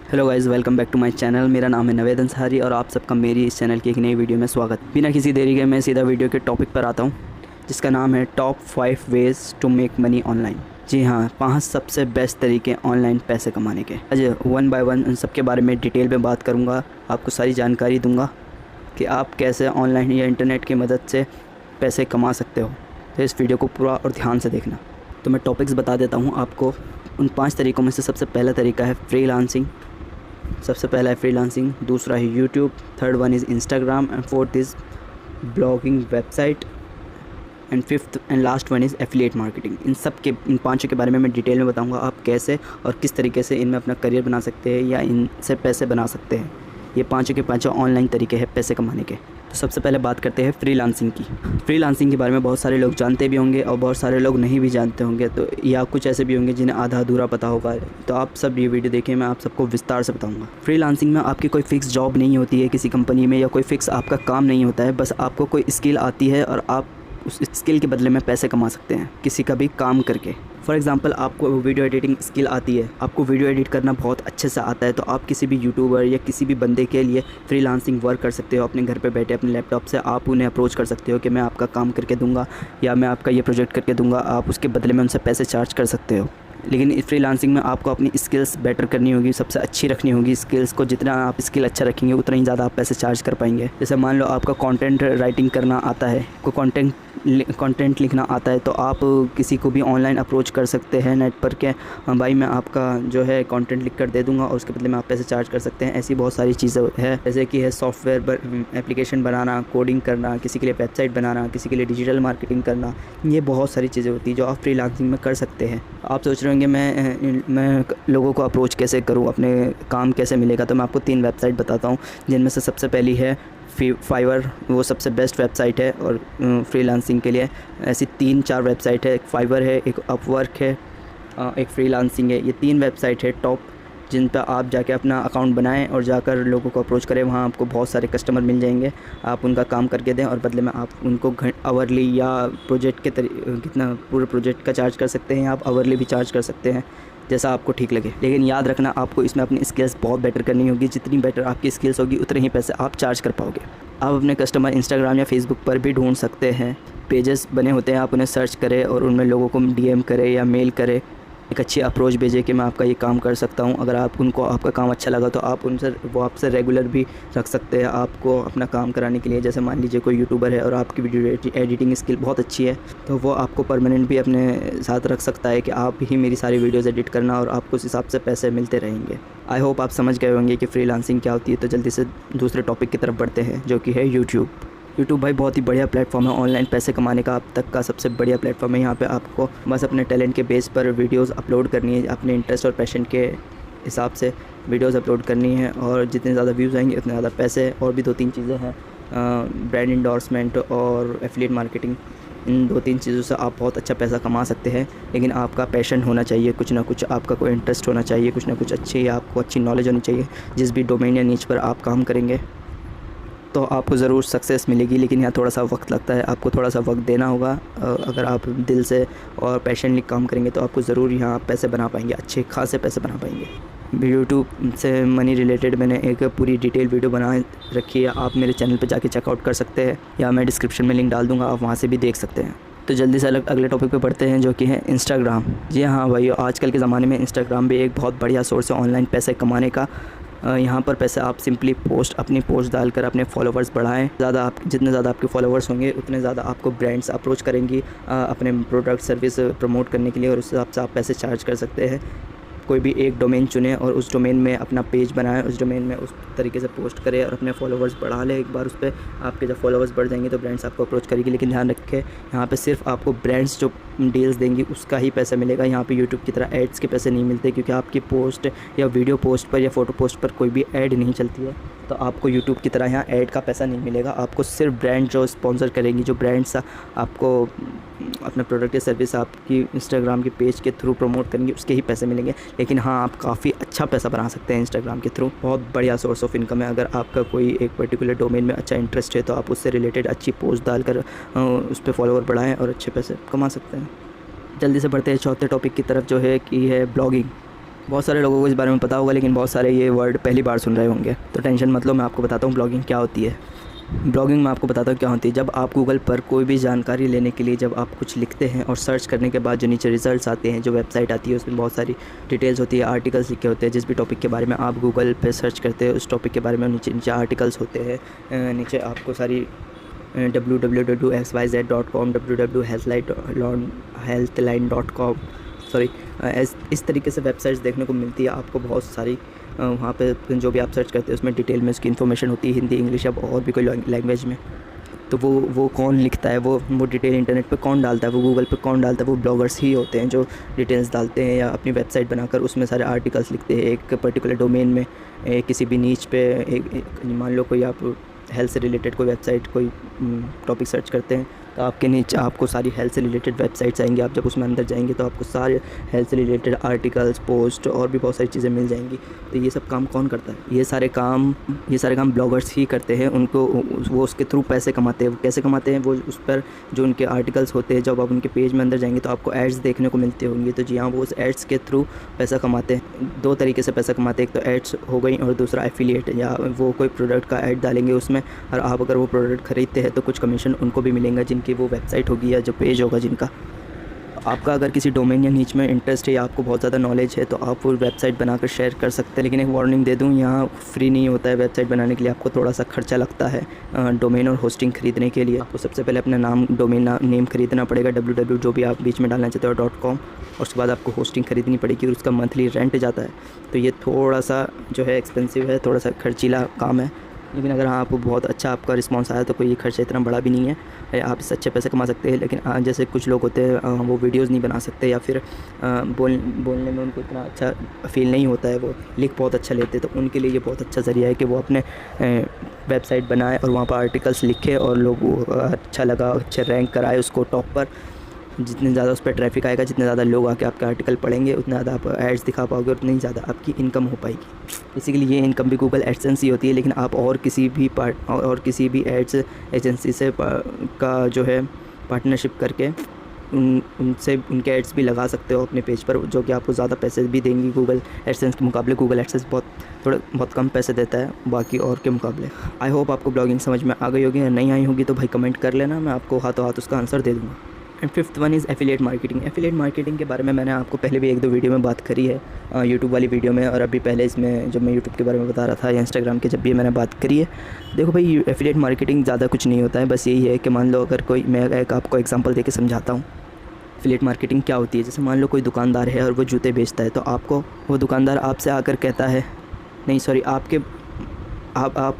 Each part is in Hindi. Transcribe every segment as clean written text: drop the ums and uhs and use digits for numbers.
Hello guys, welcome back to my channel. मेरा नाम है नवेद अंसारी और आप सबका मेरी इस चैनल की एक नई वीडियो में स्वागत। बिना किसी देरी के मैं सीधा वीडियो के टॉपिक पर आता हूं, जिसका नाम है top 5 ways to make money online. जी हाँ, 5 सबसे बेस्ट तरीके ऑनलाइन पैसे कमाने के। आज वन बाय वन उन सब के बारे में डिटेल में बात करूँगा, आपको सारी जानकारी दूँगा कि आप कैसे ऑनलाइन या इंटरनेट की मदद से पैसे कमा सकते हो। तो इस वीडियो को पूरा और ध्यान से देखना। तो मैं टॉपिक्स बता देता हूँ आपको। उन 5 तरीक़ों में से सबसे पहला तरीका है फ्रीलांसिंग। सबसे पहला है फ्रीलांसिंग, दूसरा है YouTube, third one is Instagram and fourth is blogging website and fifth and last one is affiliate marketing. इन पांचों के बारे में मैं डिटेल में बताऊंगा आप कैसे और किस तरीके से इनमें अपना करियर बना सकते हैं या इनसे पैसे बना सकते हैं। ये पांचों के पांचों ऑनलाइन तरीके हैं पैसे कमाने के। तो सबसे पहले बात करते हैं फ्रीलांसिंग की। फ्रीलांसिंग के बारे में बहुत सारे लोग जानते भी होंगे और बहुत सारे लोग नहीं भी जानते होंगे, तो या कुछ ऐसे भी होंगे जिन्हें आधा अधूरा पता होगा। तो आप सब ये वीडियो देखें, मैं आप सबको विस्तार से बताऊंगा। फ्रीलांसिंग में आपकी कोई फ़िक्स जॉब नहीं होती है किसी कंपनी में, या कोई फ़िक्स आपका काम नहीं होता है। बस आपको कोई स्किल आती है और आप उस स्किल के बदले में पैसे कमा सकते हैं किसी का भी काम करके। फॉर एग्ज़ाम्पल, आपको वीडियो एडिटिंग स्किल आती है, आपको वीडियो एडिट करना बहुत अच्छे से आता है, तो आप किसी भी यूट्यूबर या किसी भी बंदे के लिए फ्रीलांसिंग वर्क कर सकते हो। अपने घर पे बैठे अपने लैपटॉप से आप उन्हें अप्रोच कर सकते हो कि मैं आपका काम करके दूंगा या मैं आपका ये प्रोजेक्ट करके दूंगा। आप उसके बदले में उनसे पैसे चार्ज कर सकते हो। लेकिन इस फ्रीलांसिंग में आपको अपनी स्किल्स बेटर करनी होगी, सबसे अच्छी रखनी होगी स्किल्स को। जितना आप स्किल अच्छा रखेंगे उतना ही ज़्यादा आप पैसे चार्ज कर पाएंगे। जैसे मान लो आपका कंटेंट राइटिंग करना आता है, को कंटेंट लिखना आता है, तो आप किसी को भी ऑनलाइन अप्रोच कर सकते हैं नेट पर के भाई मैं आपका जो है कंटेंट लिख कर दे दूँगा और उसके बदले में आप पैसे चार्ज कर सकते हैं। ऐसी बहुत सारी चीज़ें है, जैसे कि है सॉफ्टवेयर एप्लीकेशन बनाना, कोडिंग करना, किसी के लिए वेबसाइट बनाना, किसी के लिए डिजिटल मार्केटिंग करना। ये बहुत सारी चीज़ें होती है जो आप फ्रीलांसिंग में कर सकते हैं। आप सोच रहे होंगे मैं लोगों को अप्रोच कैसे करूं, अपने काम कैसे मिलेगा। तो मैं आपको 3 वेबसाइट बताता हूं, जिनमें से सबसे पहली है फाइवर। वो सबसे बेस्ट वेबसाइट है और फ्रीलांसिंग के लिए। ऐसी 3-4 वेबसाइट है, एक फाइवर है, एक अपवर्क है, एक फ्रीलांसिंग है। ये 3 वेबसाइट है टॉप, जिन पर आप जाके अपना अकाउंट बनाएं और जाकर लोगों को अप्रोच करें। वहाँ आपको बहुत सारे कस्टमर मिल जाएंगे, आप उनका काम करके दें और बदले में आप उनको आवर्ली या प्रोजेक्ट के कितना पूरे प्रोजेक्ट का चार्ज कर सकते हैं, या आप आवर्ली भी चार्ज कर सकते हैं, जैसा आपको ठीक लगे। लेकिन याद रखना, आपको इसमें अपनी स्किल्स बहुत बेटर करनी होगी। जितनी बेटर आपकी स्किल्स होगी उतने ही पैसे आप चार्ज कर पाओगे। आप अपने कस्टमर इंस्टाग्राम या फेसबुक पर भी ढूंढ सकते हैं, पेजेस बने होते हैं, आप उन्हें सर्च करें और उनमें लोगों को DM करें या मेल करें, एक अच्छी अप्रोच भेजें कि मैं आपका ये काम कर सकता हूँ। अगर आप उनको आपका काम अच्छा लगा तो आप उनसे वो आपसे रेगुलर भी रख सकते हैं आपको अपना काम कराने के लिए। जैसे मान लीजिए कोई यूट्यूबर है और आपकी वीडियो एडिटिंग स्किल बहुत अच्छी है, तो वो आपको परमानेंट भी अपने साथ रख सकता है कि आप ही मेरी सारी वीडियोज़ एडिट करना, और आपको उस हिसाब से पैसे मिलते रहेंगे। आई होप आप समझ गए होंगे कि फ्रीलांसिंग क्या होती है। तो जल्दी से दूसरे टॉपिक की तरफ बढ़ते हैं, जो कि है यूट्यूब। यूट्यूब भाई बहुत ही बढ़िया प्लेटफॉर्म है ऑनलाइन पैसे कमाने का, अब तक का सबसे बढ़िया प्लेटफॉर्म है। यहाँ पे आपको बस अपने टैलेंट के बेस पर वीडियोस अपलोड करनी है, अपने इंटरेस्ट और पैशन के हिसाब से वीडियोस अपलोड करनी है, और जितने ज़्यादा व्यूज़ आएंगे उतने ज़्यादा पैसे। और भी 2-3 चीज़ें हैं, ब्रांड इंडोर्समेंट और एफिलिएट मार्केटिंग। इन 2-3 चीज़ों से आप बहुत अच्छा पैसा कमा सकते हैं। लेकिन आपका पैशन होना चाहिए, कुछ ना कुछ आपका कोई इंटरेस्ट होना चाहिए, कुछ ना कुछ अच्छी आपको अच्छी नॉलेज होनी चाहिए। जिस भी डोमेन या नीच पर आप काम करेंगे तो आपको ज़रूर सक्सेस मिलेगी। लेकिन यहाँ थोड़ा सा वक्त लगता है, आपको थोड़ा सा वक्त देना होगा। अगर आप दिल से और पैशनली काम करेंगे तो आपको ज़रूर यहाँ पैसे बना पाएंगे, अच्छे खासे पैसे बना पाएंगे। यूट्यूब से मनी रिलेटेड मैंने एक पूरी डिटेल वीडियो बना रखी है, आप मेरे चैनल पे जाके चेकआउट कर सकते हैं, या मैं डिस्क्रिप्शन में लिंक डाल दूँगा, आप वहाँ से भी देख सकते हैं। तो जल्दी से अगले टॉपिक पे बढ़ते हैं, जो कि है इंस्टाग्राम। जी हाँ भाई, आजकल के ज़माने में इंस्टाग्राम भी एक बहुत बढ़िया सोर्स है ऑनलाइन पैसे कमाने का। यहाँ पर पैसे आप सिंपली अपनी पोस्ट डालकर अपने फॉलोवर्स बढ़ाएं। जितने ज़्यादा आपके फॉलोवर्स होंगे उतने ज़्यादा आपको ब्रांड्स अप्रोच करेंगी अपने प्रोडक्ट सर्विस प्रमोट करने के लिए, और उस हिसाब से आप पैसे चार्ज कर सकते हैं। कोई भी एक डोमेन चुनें और उस डोमेन में अपना पेज बनाएं, उस डोमेन में उस तरीके से पोस्ट करें और अपने फॉलोवर्स बढ़ा लें। एक बार उस पर आपके जब फॉलोवर्स बढ़ जाएंगे तो ब्रांड्स आपको अप्रोच करेगी। लेकिन ध्यान रखें, यहाँ पे सिर्फ आपको ब्रांड्स जो डील्स देंगी उसका ही पैसा मिलेगा। यहाँ पे यूट्यूब की तरह एड्स के पैसे नहीं मिलते, क्योंकि आपकी पोस्ट या वीडियो पोस्ट पर या फ़ोटो पोस्ट पर कोई भी ऐड नहीं चलती है। तो आपको यूट्यूब की तरह यहाँ ऐड का पैसा नहीं मिलेगा। आपको सिर्फ ब्रांड जो स्पॉन्सर करेंगी, जो ब्रांड्स आपको अपना प्रोडक्ट या सर्विस आपकी इंस्टाग्राम के पेज के थ्रू प्रमोट करेंगे, उसके ही पैसे मिलेंगे। लेकिन हाँ, आप काफ़ी अच्छा पैसा बना सकते हैं इंस्टाग्राम के थ्रू। बहुत बढ़िया सोर्स ऑफ इनकम है। अगर आपका कोई एक पर्टिकुलर डोमेन में अच्छा इंटरेस्ट है तो आप उससे रिलेटेड अच्छी पोस्ट डालकर उस पर फॉलोवर बढ़ाएं और अच्छे पैसे कमा सकते हैं। जल्दी से बढ़ते हैं चौथे टॉपिक की तरफ, जो है कि है ब्लॉगिंग। बहुत सारे लोगों को इस बारे में पता होगा, लेकिन बहुत सारे ये वर्ड पहली बार सुन रहे होंगे, तो टेंशन मत लो, मैं आपको बताता हूँ ब्लॉगिंग क्या होती है। ब्लॉगिंग में आपको बताता हूँ क्या होती है। जब आप गूगल पर कोई भी जानकारी लेने के लिए जब आप कुछ लिखते हैं और सर्च करने के बाद जो नीचे रिजल्ट्स आते हैं, जो वेबसाइट आती है उसमें बहुत सारी डिटेल्स होती है, आर्टिकल्स लिखे होते हैं। जिस भी टॉपिक के बारे में आप गूगल पे सर्च करते हैं उस टॉपिक के बारे में नीचे नीचे आर्टिकल्स होते हैं। नीचे आपको सारी www.xyz.com, www.healthline.com इस तरीके से वेबसाइट्स देखने को मिलती है आपको बहुत सारी। वहाँ पे जो भी आप सर्च करते हैं उसमें डिटेल में उसकी इन्फॉर्मेशन होती है, हिंदी, इंग्लिश या और भी कोई लैंग्वेज में। तो वो कौन लिखता है, वो डिटेल इंटरनेट पे कौन डालता है, वो गूगल पे कौन डालता है, वो ब्लॉगर्स ही होते हैं जो डिटेल्स डालते हैं या अपनी वेबसाइट बनाकर उसमें सारे आर्टिकल्स लिखते हैं एक पर्टिकुलर डोमेन में, किसी भी नीच पे। मान लो कोई आप हेल्थ से रिलेटेड कोई वेबसाइट, कोई टॉपिक सर्च करते हैं तो आपके नीचे आपको सारी हेल्थ से रिलेटेड वेबसाइट्स आएंगी। आप जब उसमें अंदर जाएंगे तो आपको सारे हेल्थ से रिलेटेड आर्टिकल्स, पोस्ट और भी बहुत सारी चीज़ें मिल जाएंगी। तो ये सब काम कौन करता है? ये सारे काम ब्लॉगर्स ही करते हैं। उनको वो उसके थ्रू पैसे कमाते हैं। वो कैसे कमाते हैं? वो उस पर जो उनके आर्टिकल्स होते हैं, जब आप उनके पेज में अंदर जाएंगे तो आपको एड्स देखने को मिलते होंगे। तो जी हाँ, वो उस एड्स के थ्रू पैसा कमाते हैं। दो तरीके से पैसा कमाते हैं, एक तो एड्स हो गई और दूसरा एफिलिएट, या वो कोई प्रोडक्ट का ऐड डालेंगे उसमें और आप अगर वो प्रोडक्ट ख़रीदते हैं तो कुछ कमीशन उनको भी मिलेंगे, जिनकी वो वेबसाइट होगी या जो पेज होगा जिनका। आपका अगर किसी डोमेन या नीच में इंटरेस्ट है या आपको बहुत ज़्यादा नॉलेज है तो आप वो वेबसाइट बनाकर शेयर कर सकते हैं। लेकिन एक वार्निंग दे दूँ, यहाँ फ्री नहीं होता है। वेबसाइट बनाने के लिए आपको थोड़ा सा खर्चा लगता है। डोमेन और होस्टिंग ख़रीदने के लिए आपको सबसे पहले अपना डोमेन नेम ख़रीदना पड़ेगा, www जो भी आप बीच में डालना चाहते हो .com, और उसके बाद आपको होस्टिंग ख़रीदनी पड़ेगी और उसका मंथली रेंट जाता है। तो ये थोड़ा सा जो है एक्सपेंसिव है, थोड़ा सा खर्चीला काम है। लेकिन अगर आपको बहुत अच्छा आपका रिस्पांस आया तो कोई ये खर्चा इतना बड़ा भी नहीं है, आप इससे अच्छे पैसे कमा सकते हैं। लेकिन जैसे कुछ लोग होते हैं वो वीडियोस नहीं बना सकते या फिर बोलने में उनको इतना अच्छा फील नहीं होता है, वो लिख बहुत अच्छा लेते हैं, तो उनके लिए ये बहुत अच्छा ज़रिया है कि वो अपने वेबसाइट बनाए और वहाँ पर आर्टिकल्स लिखे और लोग अच्छा लगा, अच्छे रैंक कराए उसको टॉप पर। जितने ज़्यादा उस पर ट्रैफिक आएगा, जितने ज़्यादा लोग आके आपके आर्टिकल पढ़ेंगे, उतना ज़्यादा आप एड्स दिखा पाओगे, उतनी ज़्यादा आपकी इनकम हो पाएगी। बेसिकली ये इनकम भी गूगल एडसेंस ही होती है, लेकिन आप और किसी भी एड्स एजेंसी से का जो है पार्टनरशिप करके उनसे उनके एड्स भी लगा सकते हो अपने पेज पर, जो कि आपको ज़्यादा पैसे भी देंगी गूगल एडसेंस के मुकाबले। गूगल एडसेंस बहुत कम पैसे देता है बाकी और के मुकाबले। आई होप आपको ब्लॉगिंग समझ में आ गई होगी, या नहीं आई होगी तो भाई कमेंट कर लेना, मैं आपको हाथों हाथ उसका आंसर दे दूँगा। And fifth one is affiliate marketing. Affiliate marketing के बारे में मैंने आपको पहले भी 1-2 वीडियो में बात करी है, यूट्यूब वाली वीडियो में, और अभी पहले इसमें जब मैं यूट्यूब के बारे में बता रहा था या इंस्टाग्राम के जब भी मैंने बात करी है। देखो भाई, एफिलिएट मार्केटिंग ज़्यादा कुछ नहीं होता है, बस यही है कि मान लो अगर कोई, मैं एक आपको एग्जांपल देके समझाता हूँ एफिलिएट मार्केटिंग क्या होती है। जैसे मान लो कोई दुकानदार है और वो जूते बेचता है, तो आपको वो दुकानदार आपसे आकर कहता है, नहीं सॉरी, आप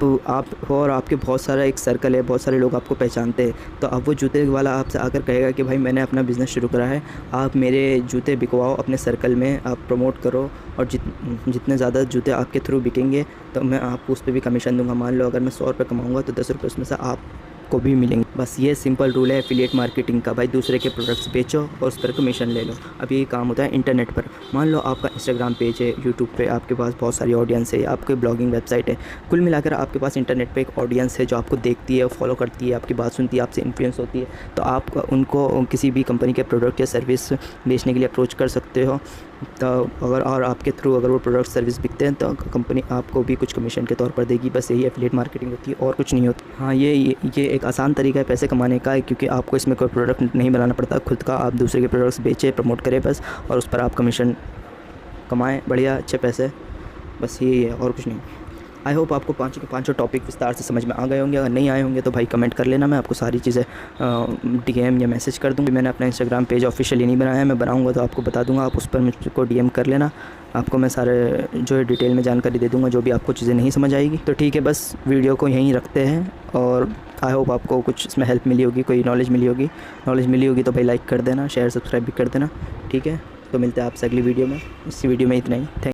हो और आपके बहुत सारा एक सर्कल है, बहुत सारे लोग आपको पहचानते हैं, तो अब वो जूते वाला आपसे आकर कहेगा कि भाई मैंने अपना बिज़नेस शुरू करा है, आप मेरे जूते बिकवाओ अपने सर्कल में, आप प्रमोट करो, और जितने ज़्यादा जूते आपके थ्रू बिकेंगे तो मैं आपको उस पर भी कमीशन दूंगा। मान लो अगर मैं 100 रुपये कमाऊँगा तो 10 रुपये उसमें से आप को भी मिलेंगे। बस ये सिंपल रूल है एफिलिएट मार्केटिंग का। भाई दूसरे के प्रोडक्ट्स बेचो और उस पर कमीशन ले लो। अब ये काम होता है इंटरनेट पर। मान लो आपका इंस्टाग्राम पेज है, यूट्यूब पे आपके पास बहुत सारी ऑडियंस है, आपकी ब्लॉगिंग वेबसाइट है, कुल मिलाकर आपके पास इंटरनेट पे एक ऑडियंस है जो आपको देखती है, फॉलो करती है, आपकी बात सुनती है, आपसे इन्फ्लुएंस होती है। तो आप उनको किसी भी कंपनी के प्रोडक्ट या सर्विस बेचने के लिए अप्रोच कर सकते हो। तो अगर और आपके थ्रू अगर वो प्रोडक्ट सर्विस बिकते हैं तो कंपनी आपको भी कुछ कमीशन के तौर पर देगी। बस यही एफिलिएट मार्केटिंग होती है और कुछ नहीं होती। हाँ, ये एक आसान तरीका है पैसे कमाने का, क्योंकि आपको इसमें कोई प्रोडक्ट नहीं बनाना पड़ता खुद का। आप दूसरे के प्रोडक्ट्स बेचें, प्रमोट करें बस, और उस पर आप कमीशन कमाएँ, बढ़िया अच्छे पैसे। बस यही है और कुछ नहीं। आई होप आपको पाँचों टॉपिक विस्तार से समझ में आ गए होंगे। अगर नहीं आए होंगे तो भाई कमेंट कर लेना, मैं आपको सारी चीज़ें DM या मैसेज कर दूँगी। मैंने अपना इंस्टाग्राम पेज ऑफिशियली नहीं बनाया है, मैं बनाऊँगा तो आपको बता दूँगा, आप उस पर मुझको DM कर लेना। आपको मैं सारे जो है डिटेल में जानकारी दे दूँगा, जो भी आपको चीज़ें नहीं समझ आएगी। तो ठीक है, बस वीडियो को यहीं रखते हैं, और आई होप आपको कुछ इसमें हेल्प मिली होगी, कोई नॉलेज मिली होगी तो भाई लाइक कर देना, शेयर सब्सक्राइब भी कर देना। ठीक है, तो मिलते हैं आपसे अगली वीडियो में। इस वीडियो में इतना ही। थैंक